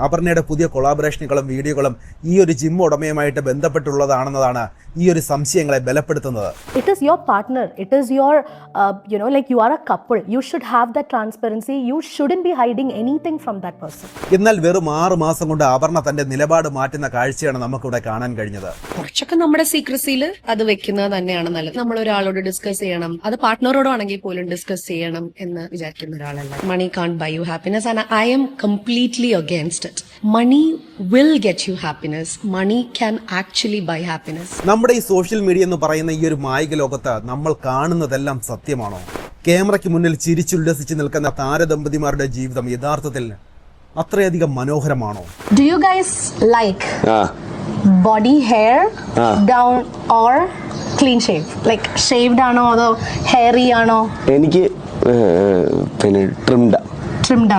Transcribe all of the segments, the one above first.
അപർണയുടെ പുതിയ കൊളാബറേഷനുകളും വീഡിയോകളും ഈ ഒരു ജിം ഉടമയുമായിട്ട് ബന്ധപ്പെട്ടുള്ളതാണെന്നതാണ് ഈ ഒരു സംശയങ്ങളെ ബലപ്പെടുത്തുന്നത്. It is your partner. It is your, like you are a couple. You should have that transparency. You shouldn't be hiding anything from that person. എന്നാൽ വെറും 6 മാസം കൊണ്ട് അപർണ തന്റെ നിലപാട് മാറ്റുന്ന കാഴ്ചയാണ് നമുക്കിവിടെ കാണാൻ കഴിഞ്ഞത്. കുറച്ചൊക്കെ നമ്മുടെ സീക്രസിയിൽ അത് വെക്കുന്നത് തന്നെയാണ് നല്ലത്. നമ്മൾ ഒരാളോട് ഡിസ്കസ് ചെയ്യണം, അത് പാർട്ട്ണറോടോ ആണെങ്കിൽ പോലും ഡിസ്കസ് ചെയ്യണം എന്ന് വിചാരിക്കുന്ന ഒരാളല്ല. Money can't buy you happiness and I am completely against it. Money will get you happiness. Money can actually buy happiness. നമ്മുടെ ഈ സോഷ്യൽ മീഡിയ എന്ന് പറയുന്ന ഈ ഒരു മായിക ലോകത്ത് നമ്മൾ കാണുന്നതെല്ലാം സത്യമാണോ? ക്യാമറയ്ക്ക് മുന്നിൽ ചിരിച്ചുല്ലസിച്ച് നിൽക്കുന്ന താരദമ്പതിമാരുടെ ജീവിതം യഥാർത്ഥത്തിൽ അത്രയധികം മനോഹരമാണോ? Do you guys like body hair down or clean shave? Like shaved ആണോ അതോ hairy ആണോ? എനിക്ക് പിന്നെ trimmed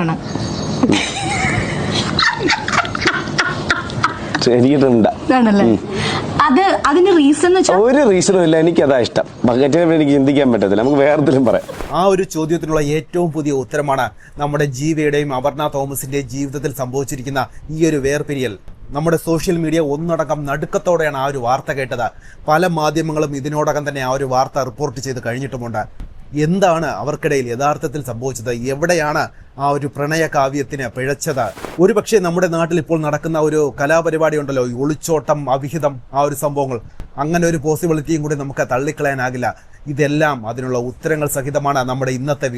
ആണ്. എനിക്ക് ട്രിംഡാ ആണല്ലേ? അതിന് റീസൺ ഒരു റീസണും ഇല്ല, എനിക്ക് അതാ ഇഷ്ടം. ബക്കറ്റിനെ എനിക്ക് ചിന്തിക്കാൻ പറ്റത്തില്ല, നമുക്ക് വേറെന്തെങ്കിലും പറയാം. ആ ഒരു ചോദ്യത്തിനുള്ള ഏറ്റവും പുതിയ ഉത്തരമാണ് നമ്മുടെ ജീവയുടെയും അപർണ തോമസിന്റെയും ജീവിതത്തിൽ സംഭവിച്ചിരിക്കുന്ന ഈ ഒരു വേർപിരിയൽ. നമ്മുടെ സോഷ്യൽ മീഡിയ ഒന്നടങ്കം നടുക്കത്തോടെയാണ് ആ ഒരു വാർത്ത കേട്ടത്. പല മാധ്യമങ്ങളും ഇതിനോടകം തന്നെ ആ ഒരു വാർത്ത റിപ്പോർട്ട് ചെയ്ത് കഴിഞ്ഞിട്ടുമുണ്ട്. എന്താണ് അവർക്കിടയിൽ യഥാർത്ഥത്തിൽ സംഭവിച്ചത്? എവിടെയാണ് ആ ഒരു പ്രണയ കാവ്യത്തിന് പിഴച്ചത്? ഒരുപക്ഷെ നമ്മുടെ നാട്ടിൽ ഇപ്പോൾ നടക്കുന്ന ഒരു കലാപരിപാടി ഉണ്ടല്ലോ, ഒളിച്ചോട്ടം, അവിഹിതം, ആ ഒരു സംഭവങ്ങൾ, അങ്ങനെ ഒരു പോസിബിലിറ്റിയും കൂടി നമുക്ക് തള്ളിക്കളയാനാകില്ല. ഇതെല്ലാം അതിനുള്ള ഉത്തരങ്ങൾ സഹിതമാണ് നമ്മുടെ ഇന്നത്തെ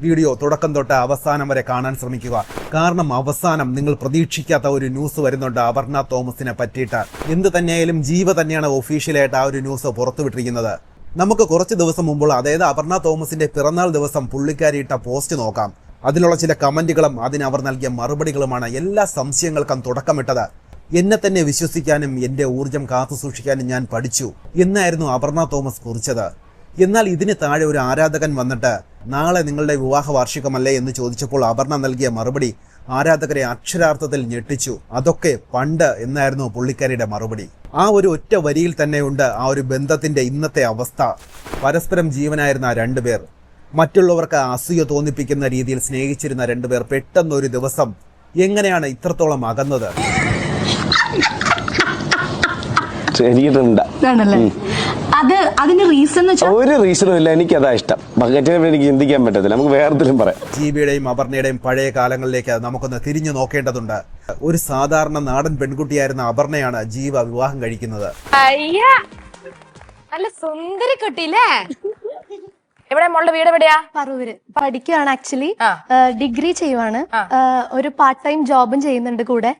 വീഡിയോ തുടക്കം തൊട്ട് അവസാനം വരെ കാണാൻ ശ്രമിക്കുക. കാരണം അവസാനം നിങ്ങൾ പ്രതീക്ഷിക്കാത്ത ഒരു ന്യൂസ് വരുന്നുണ്ട് അപർണ തോമസിനെ പറ്റിയിട്ട്. എന്ത് തന്നെയായാലും ജീവ തന്നെയാണ് ഒഫീഷ്യലായിട്ട് ആ ഒരു ന്യൂസ് പുറത്തുവിട്ടിരിക്കുന്നത്. നമുക്ക് കുറച്ച് ദിവസം മുമ്പുള്ള, അതായത് അപർണ തോമസിന്റെ പിറന്നാൾ ദിവസം പുള്ളിക്കാരി ഇട്ട പോസ്റ്റ് നോക്കാം. അതിലുള്ള ചില കമന്റുകളും അതിനവർ നൽകിയ മറുപടികളുമാണ് എല്ലാ സംശയങ്ങൾക്കും തുടക്കമിട്ടത്. എന്നെ തന്നെ വിശ്വസിക്കാനും എന്റെ ഊർജം കാത്തു സൂക്ഷിക്കാനും ഞാൻ പഠിച്ചു എന്നായിരുന്നു അപർണ തോമസ് കുറിച്ചത്. എന്നാൽ ഇതിന് താഴെ ഒരു ആരാധകൻ വന്നിട്ട് നാളെ നിങ്ങളുടെ വിവാഹ വാർഷികമല്ലേ എന്ന് ചോദിച്ചപ്പോൾ അപർണ നൽകിയ മറുപടി ആരാധകരെ അക്ഷരാർത്ഥത്തിൽ ഞെട്ടിച്ചു. അതൊക്കെ പണ്ട് എന്നായിരുന്നു പുള്ളിക്കാരിയുടെ മറുപടി. ആ ഒരു ഒറ്റ വരിയിൽ തന്നെയുണ്ട് ആ ഒരു ബന്ധത്തിന്റെ ഇന്നത്തെ അവസ്ഥ. പരസ്പരം ജീവനായിരുന്ന രണ്ടുപേർ, മറ്റുള്ളവർക്ക് അസൂയ തോന്നിപ്പിക്കുന്ന രീതിയിൽ സ്നേഹിച്ചിരുന്ന രണ്ടുപേർ പെട്ടെന്നൊരു ദിവസം എങ്ങനെയാണ് ഇത്രത്തോളം അകന്നത്? അതിന് റീസൺ ഒരു റീസണും ഇല്ല, എനിക്ക് അതാ ഇഷ്ടം. ബക്കറ്റിനെ എനിക്ക് ചിന്തിക്കാൻ പറ്റത്തില്ല, നമുക്ക് വേറെന്തെങ്കിലും പറയാം. ജീവയുടെയും അപർണയുടെയും പഴയ കാലങ്ങളിലേക്ക് നമുക്കൊന്ന് തിരിഞ്ഞു നോക്കേണ്ടതുണ്ട്. ഒരു സാധാരണ നാടൻ പെൺകുട്ടിയായിരുന്ന അപർണയാണ് ജീവ വിവാഹം കഴിക്കുന്നത്. നല്ല സുന്ദരി കുട്ടിയില്ലേ? എവിടെ മോളുടെ വീട്? എവിടെയാ? പറവൂര്. പഠിക്കുകയാണ്, ആക്ച്വലി ഡിഗ്രി ചെയ്യുവാണ്. ഒരു പാർട്ട് ടൈം ജോബും ചെയ്യുന്നുണ്ട് കൂടെ.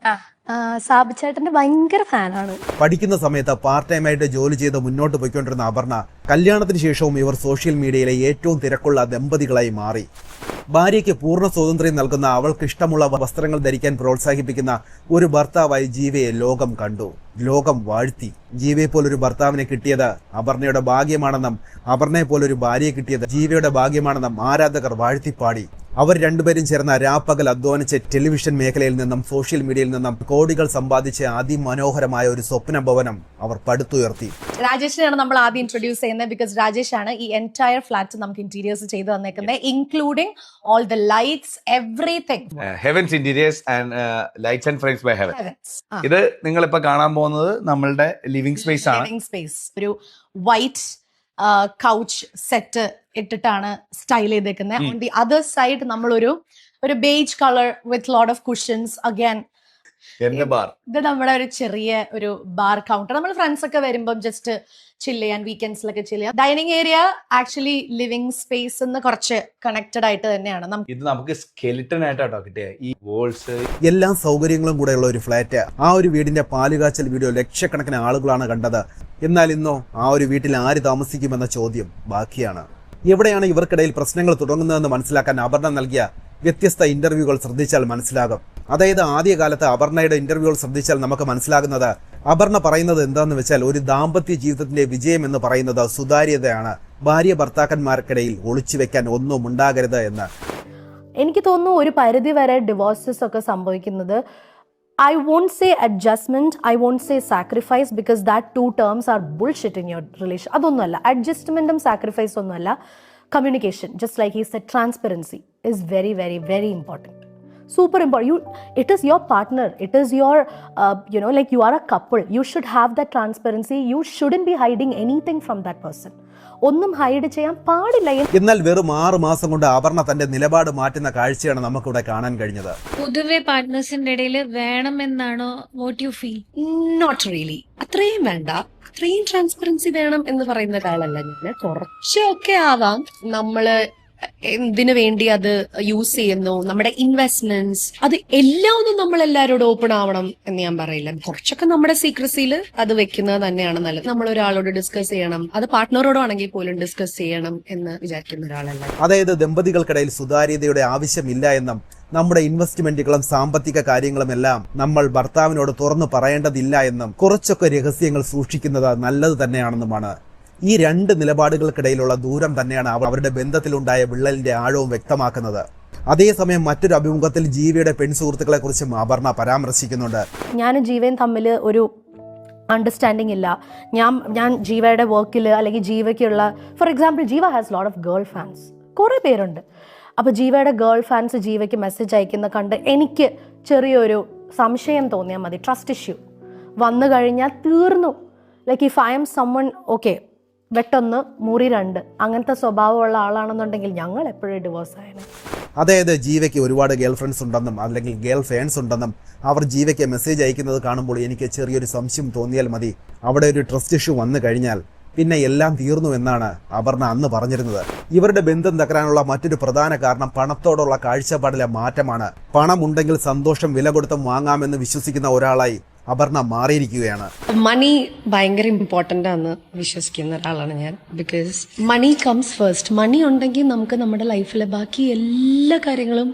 സാബിച്ചേട്ടന്റെ ഭയങ്കര ഫാനാണ്. പഠിക്കുന്ന സമയത്ത് പാർട്ട് ടൈം ആയിട്ട് ജോലി ചെയ്ത് മുന്നോട്ട് പോയിക്കൊണ്ടിരുന്ന അപർണ കല്യാണത്തിന് ശേഷവും ഇവർ സോഷ്യൽ മീഡിയയിലെ ഏറ്റവും തിരക്കുള്ള ദമ്പതികളായി മാറി. ഭാര്യയ്ക്ക് പൂർണ്ണ സ്വാതന്ത്ര്യം നൽകുന്ന, അവൾക്ക് ഇഷ്ടമുള്ള വസ്ത്രങ്ങൾ ധരിക്കാൻ പ്രോത്സാഹിപ്പിക്കുന്ന ഒരു ഭർത്താവായി ജീവയെ ലോകം കണ്ടു, ലോകം വാഴ്ത്തി. ജീവയെ പോലൊരു ഭർത്താവിനെ കിട്ടിയത് അപർണയുടെ ഭാഗ്യമാണെന്നും അപർണയെ പോലൊരു ഭാര്യയെ കിട്ടിയത് ജീവയുടെ ഭാഗ്യമാണെന്നും ആരാധകർ വാഴ്ത്തിപ്പാടി. അവർ രണ്ടുപേരും ചേർന്ന രാപ്പകൽ അധ്വാനിച്ച് ടെലിവിഷൻ മേഖലയിൽ നിന്നും സോഷ്യൽ മീഡിയയിൽ നിന്നും കോടികൾ സമ്പാദിച്ച് അതിമനോഹരമായ ഒരു സ്വപ്ന ഭവനം അവർ പടുത്തുയർത്തി. രാജേഷിനെയാണ് നമ്മൾ ആദ്യം ഇൻട്രൊഡ്യൂസ് ചെയ്യുന്നത്. ബിക്കോസ് രാജേഷ് ആണ് ഈ എൻറ്റയർ ഫ്ലാറ്റ് നമുക്ക് ഇന്റീരിയേഴ്സ് ചെയ്ത് തന്നേക്കുന്നത്, including all the lights, everything. Heavens interiors and lights and frames by Heaven. ഇത് നിങ്ങൾ ഇപ്പൊ കാണാൻ പോകുന്നത് നമ്മളുടെ ലിവിംഗ് സ്പേസ് ആണ്. ലിവിംഗ് സ്പേസ് ഒരു വൈറ്റ് കൗച്ച് സെറ്റ് ഇട്ടിട്ടാണ് സ്റ്റൈൽ ചെയ്തേക്കുന്നത്. ഓൺ ദി അതർ സൈഡ് നമ്മളൊരു beige colour with lot of cushions. Again ഇത് നമ്മുടെ ഒരു ചെറിയ ഒരു ബാർ കൗണ്ടർ. നമ്മൾ ഫ്രണ്ട്സ് ഒക്കെ വരുമ്പോൾ ജസ്റ്റ് ചില്ല് ചെയ്യാൻ, വീക്കെൻഡ്സിലൊക്കെ ചില്ല് ചെയ്യാൻ. Dining area actually living space കറച്ച് കണക്റ്റഡ് ആയിട്ട് തന്നെയാണ്. ഇത് നമുക്ക് സ്കെലിറ്റൻ ആയിട്ടോ കിട്ടിയ ഈ വോൾസ്, എല്ലാ സൗകര്യങ്ങളും കൂടെയുള്ള ഒരു ഫ്ലാറ്റ്. ആ ഒരു വീടിന്റെ പാലുകാച്ചൽ വീഡിയോ ലക്ഷക്കണക്കിന് ആളുകളാണ് കണ്ടത്. എന്നാൽ ഇന്നോ ആ ഒരു വീട്ടിൽ ആര് താമസിക്കുമെന്ന ചോദ്യം ബാക്കിയാണ്. എവിടെയാണ് ഇവർക്കിടയിൽ പ്രശ്നങ്ങൾ തുടങ്ങുന്നതെന്ന് മനസ്സിലാക്കാൻ അപർണ നൽകിയ വ്യത്യസ്ത ഇന്റർവ്യൂകൾ ശ്രദ്ധിച്ചാൽ മനസ്സിലാകും. അതായത് ആദ്യകാലത്ത് അപർണയുടെ ഇന്റർവ്യൂകൾ ശ്രദ്ധിച്ചാൽ നമുക്ക് മനസ്സിലാകുന്നത്, അപർണ പറയുന്നത് എന്താണെന്ന് വെച്ചാൽ ഒരു ദാമ്പത്യ ജീവിതത്തിന്റെ വിജയം എന്ന് പറയുന്നത് സുതാര്യതയാണ്. ഭാര്യ ഭർത്താക്കന്മാർക്കിടയിൽ ഒളിച്ചു വെക്കാൻ ഒന്നും ഉണ്ടാകരുത് എന്ന്. എനിക്ക് തോന്നുന്നു ഒരു പരിധി വരെ ഡിവോഴ്സസ് ഒക്കെ സംഭവിക്കുന്നത്, I won't say adjustment, I won't say sacrifice, because that two terms are bullshit in your relation. അതൊന്നുമല്ല. അഡ്ജസ്റ്റ്മെന്റും സാക്രിഫൈസ് ഒന്നുമല്ല. Communication, just like he said, transparency is very, very, very important. super important. It is your partner, it is your like you are a couple, you should have that transparency. You shouldn't be hiding anything from that person. ഒന്നും hide ചെയ്യാൻ പാടില്ല. എന്നാൽ വെറും 6 മാസം കൊണ്ട് അപർണ തന്റെ നിലപാട് മാറ്റുന്ന കാഴ്ചയാണ് നമുക്കിവിടെ കാണാൻ കഴിഞ്ഞത്. പൊതുവെ പാർട്ട്നേഴ്സിന്റെ ഇടയിൽ വേണമെന്നാണോ what you feel? Not really. അത്രയും വേണ്ട, അത്രയും ട്രാൻസ്പെറൻസി വേണം എന്ന് പറയുന്ന ഒരാളല്ല ഞാൻ. കുറച്ചൊക്കെ ആവാം. നമ്മള് എന്തിനു വേണ്ടി അത് യൂസ് ചെയ്യുന്നു, നമ്മുടെ ഇൻവെസ്റ്റ്മെന്റ്സ്, അത് എല്ലാം ഒന്നും നമ്മൾ എല്ലാവരോടും ഓപ്പൺ ആവണം എന്ന് ഞാൻ പറയില്ല. കുറച്ചൊക്കെ നമ്മുടെ സീക്രസിയിൽ അത് വെക്കുന്നത് തന്നെയാണ് നല്ലത്. നമ്മൾ ഒരാളോട് ഡിസ്കസ് ചെയ്യണം, അത് പാർട്ട്ണറോടോ ആണെങ്കിൽ പോലും ഡിസ്കസ് ചെയ്യണം എന്ന് വിചാരിക്കുന്ന ഒരാളല്ല. അതായത് ദമ്പതികൾക്കിടയിൽ സുതാര്യതയുടെ ആവശ്യമില്ല എന്നും നമ്മുടെ ഇൻവെസ്റ്റ്മെന്റുകളും സാമ്പത്തിക കാര്യങ്ങളും എല്ലാം നമ്മൾ ഭർത്താവിനോട് തുറന്നു പറയേണ്ടതില്ല എന്നും കുറച്ചൊക്കെ രഹസ്യങ്ങൾ സൂക്ഷിക്കുന്നത് നല്ലത് തന്നെയാണെന്നുമാണ്. ഈ രണ്ട് നിലപാടുകൾക്കിടയിലുള്ള ദൂരം തന്നെയാണ് അവരുടെ ബന്ധത്തിലുണ്ടായ വിള്ളലിന്റെ ആഴവും വ്യക്തമാക്കുന്നത്. അതേസമയം മറ്റൊരു അഭിമുഖത്തിൽ ജീവയുടെ പെൺസുഹൃത്തുക്കളെ കുറിച്ചും അപർണ പരാമർശിക്കുന്നുണ്ട്. ഞാനും ജീവയും തമ്മിൽ ഒരു അണ്ടർസ്റ്റാൻഡിങ് ഇല്ല. ഞാൻ ജീവയുടെ വർക്കിൽ അല്ലെങ്കിൽ ജീവയ്ക്കുള്ള, ഫോർ എക്സാമ്പിൾ ജീവ has lot of girl fans, കുറേ പേരുണ്ട്. അപ്പോൾ ജീവയുടെ ഗേൾ ഫാൻസ് ജീവയ്ക്ക് മെസ്സേജ് അയക്കുന്ന കണ്ട് എനിക്ക് ചെറിയൊരു സംശയം തോന്നിയാൽ മതി, ട്രസ്റ്റ് ഇഷ്യൂ വന്നു കഴിഞ്ഞാൽ തീർന്നു. Like if I am summon, okay വെട്ടൊന്ന് മുറി രണ്ട്, അങ്ങനത്തെ സ്വഭാവമുള്ള ആളാണെന്നുണ്ടെങ്കിൽ ഞങ്ങൾ എപ്പോഴും ഡിവോഴ്സ് ആയത്. അതായത് ജീവയ്ക്ക് ഒരുപാട് ഗേൾ ഫ്രണ്ട്സ് ഉണ്ടെന്നും അല്ലെങ്കിൽ ഗേൾ ഫാൻസ് ഉണ്ടെന്നും അവർ ജീവയ്ക്ക് മെസ്സേജ് അയക്കുന്നത് കാണുമ്പോൾ എനിക്ക് ചെറിയൊരു സംശയം തോന്നിയാൽ മതി, അവിടെ ഒരു ട്രസ്റ്റ് ഇഷ്യൂ വന്നു കഴിഞ്ഞാൽ പിന്നെ എല്ലാം തീർന്നു എന്നാണ് അപർണ അന്ന് പറഞ്ഞിരുന്നത്. ഇവരുടെ ബന്ധം തകരാനുള്ള മറ്റൊരു പ്രധാന കാരണം പണത്തോടുള്ള കാഴ്ചപ്പാടിലെ മാറ്റമാണ്. പണമുണ്ടെങ്കിൽ സന്തോഷം വില കൊടുത്തും വാങ്ങാമെന്ന് വിശ്വസിക്കുന്ന ഒരാളായി അപർണ മാറിയിരിക്കുകയാണ്. മണി ഭയങ്കര ഇമ്പോർട്ടൻ്റ് ആണെന്ന് വിശ്വസിക്കുന്ന ഒരാളാണ് ഞാൻ. Because money comes first. Money ഉണ്ടെങ്കിൽ നമുക്ക് നമ്മുടെ ലൈഫിലെ ബാക്കി എല്ലാ കാര്യങ്ങളും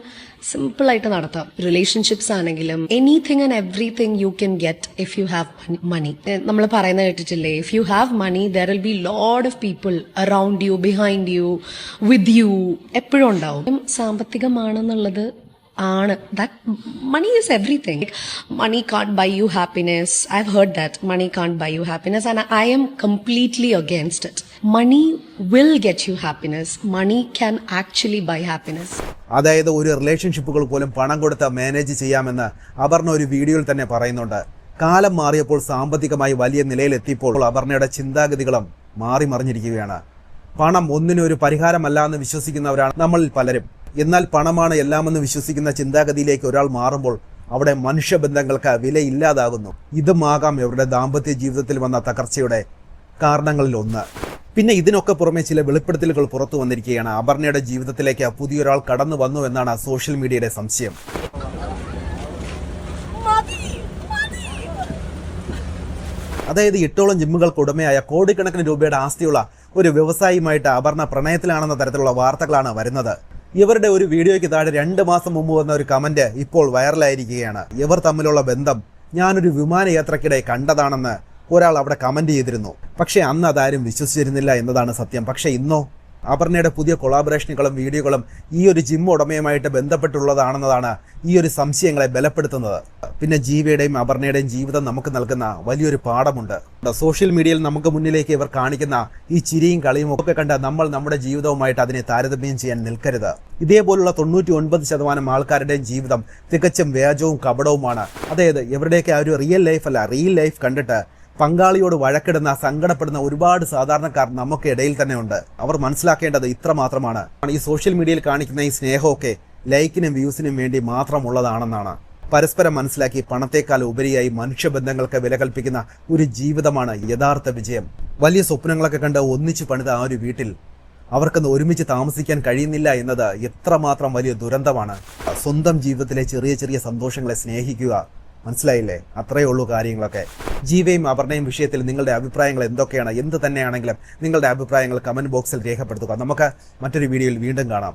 സിമ്പിൾ ആയിട്ട് നടത്താം. റിലേഷൻഷിപ്സ് ആണെങ്കിലും anything and everything you can get if you have money. നമ്മൾ പറയുന്നത് കേട്ടിട്ടില്ലേ, if you have money there will be lot of people around you, behind you, with you, എപ്പോഴും ഉണ്ടാവും. സാമ്പത്തികമാണെന്നുള്ളത് ആണ്. That money is everything. Money can't buy you happiness. I've heard that money can't buy you happiness, and I am completely against it. Money will get you happiness. Money can actually buy happiness. അതായത് ഒരു റിലേഷൻഷിപ്പുകൾ പോലും പണം കൊടുത്ത് manage ചെയ്യാമെന്ന് അപർണ ഒരു വീഡിയോയിൽ തന്നെ പറയുന്നുണ്ട്. കാലം മാറിയപ്പോൾ സാമ്പത്തികമായി വലിയ നിലയിലെത്തിയപ്പോൾ അപർണയുടെ ചിന്താഗതികളും മാറി മറിഞ്ഞിരിക്കുകയാണ്. പണം ഒന്നിനും ഒരു പരിഹാരമല്ല എന്ന് വിശ്വസിക്കുന്നവരാണ് നമ്മളിൽ പലരും. എന്നാൽ പണമാണ് എല്ലാമെന്ന് വിശ്വസിക്കുന്ന ചിന്താഗതിയിലേക്ക് ഒരാൾ മാറുമ്പോൾ അവിടെ മനുഷ്യബന്ധങ്ങൾക്ക് വിലയില്ലാതാകുന്നു. ഇതുമാകാം ഇവരുടെ ദാമ്പത്യ ജീവിതത്തിൽ വന്ന തകർച്ചയുടെ കാരണങ്ങളിൽ ഒന്ന്. പിന്നെ ഇതിനൊക്കെ പുറമെ ചില വെളിപ്പെടുത്തലുകൾ പുറത്തു വന്നിരിക്കുകയാണ്. അപർണയുടെ ജീവിതത്തിലേക്ക് പുതിയൊരാൾ കടന്നു വന്നു എന്നാണ് സോഷ്യൽ മീഡിയയുടെ സംശയം. അതായത് 8ഓളം ജിമ്മുകൾക്ക് ഉടമയായ കോടിക്കണക്കിന് രൂപയുടെ ആസ്തിയുള്ള ഒരു വ്യവസായിയുമായിട്ട് അപർണ പ്രണയത്തിലാണെന്ന തരത്തിലുള്ള വാർത്തകളാണ് വരുന്നത്. ഇവരുടെ ഒരു വീഡിയോയ്ക്ക് താഴെ 2 മാസം മുമ്പ് വന്ന ഒരു കമന്റ് ഇപ്പോൾ വൈറലായിരിക്കുകയാണ്. ഇവർ തമ്മിലുള്ള ബന്ധം ഞാനൊരു വിമാനയാത്രക്കിടെ കണ്ടതാണെന്ന് ഒരാൾ അവിടെ കമന്റ് ചെയ്തിരുന്നു. പക്ഷേ അന്ന് അതാരും വിശ്വസിച്ചിരുന്നില്ല എന്നതാണ് സത്യം. പക്ഷേ ഇന്നോ അപർണയുടെ പുതിയ കൊളാബറേഷനുകളും വീഡിയോകളും ഈ ഒരു ജിം ഉടമയുമായിട്ട് ബന്ധപ്പെട്ടുള്ളതാണെന്നതാണ് ഈ ഒരു സംശയങ്ങളെ ബലപ്പെടുത്തുന്നത്. പിന്നെ ജീവയുടെയും അപർണയുടെയും ജീവിതം നമുക്ക് നൽകുന്ന വലിയൊരു പാഠമുണ്ട്. സോഷ്യൽ മീഡിയയിൽ നമുക്ക് മുന്നിലേക്ക് ഇവർ കാണിക്കുന്ന ഈ ചിരിയും കളിയും ഒക്കെ കണ്ട് നമ്മൾ നമ്മുടെ ജീവിതവുമായിട്ട് അതിനെ താരതമ്യം ചെയ്യാൻ നിൽക്കരുത്. ഇതേപോലുള്ള 99% ആൾക്കാരുടെയും ജീവിതം തികച്ചും വ്യാജവും കപടവുമാണ്. അതായത് ഇവരുടെയൊക്കെ ആ ഒരു റിയൽ ലൈഫ് അല്ല, റിയൽ ലൈഫ് കണ്ടിട്ട് പങ്കാളിയോട് വഴക്കിടുന്ന, സങ്കടപ്പെടുന്ന ഒരുപാട് സാധാരണക്കാർ നമുക്ക് ഇടയിൽ തന്നെ ഉണ്ട്. അവർ മനസ്സിലാക്കേണ്ടത് ഇത്ര മാത്രമാണ്, ഈ സോഷ്യൽ മീഡിയയിൽ കാണിക്കുന്ന ഈ സ്നേഹമൊക്കെ ലൈക്കിനും വ്യൂസിനും വേണ്ടി മാത്രമുള്ളതാണെന്നാണ്. പരസ്പരം മനസ്സിലാക്കി പണത്തേക്കാൾ ഉപരിയായി മനുഷ്യബന്ധങ്ങൾക്ക് വില കൽപ്പിക്കുന്ന ഒരു ജീവിതമാണ് യഥാർത്ഥ വിജയം. വലിയ സ്വപ്നങ്ങളൊക്കെ കണ്ട് ഒന്നിച്ച് പണിത ആ ഒരു വീട്ടിൽ അവർക്കൊന്ന് ഒരുമിച്ച് താമസിക്കാൻ കഴിയുന്നില്ല എന്നത് എത്രമാത്രം വലിയ ദുരന്തമാണ്. സ്വന്തം ജീവിതത്തിലെ ചെറിയ ചെറിയ സന്തോഷങ്ങളെ സ്നേഹിക്കുക. മനസ്സിലായില്ലേ? അത്രയേ ഉള്ളൂ കാര്യങ്ങളൊക്കെ. ജീവയും അപർണയും വിഷയത്തിൽ നിങ്ങളുടെ അഭിപ്രായങ്ങൾ എന്തൊക്കെയാണ്? എന്ത് തന്നെയാണെങ്കിലും നിങ്ങളുടെ അഭിപ്രായങ്ങൾ കമന്റ് ബോക്സിൽ രേഖപ്പെടുത്തുക. നമുക്ക് മറ്റൊരു വീഡിയോയിൽ വീണ്ടും കാണാം.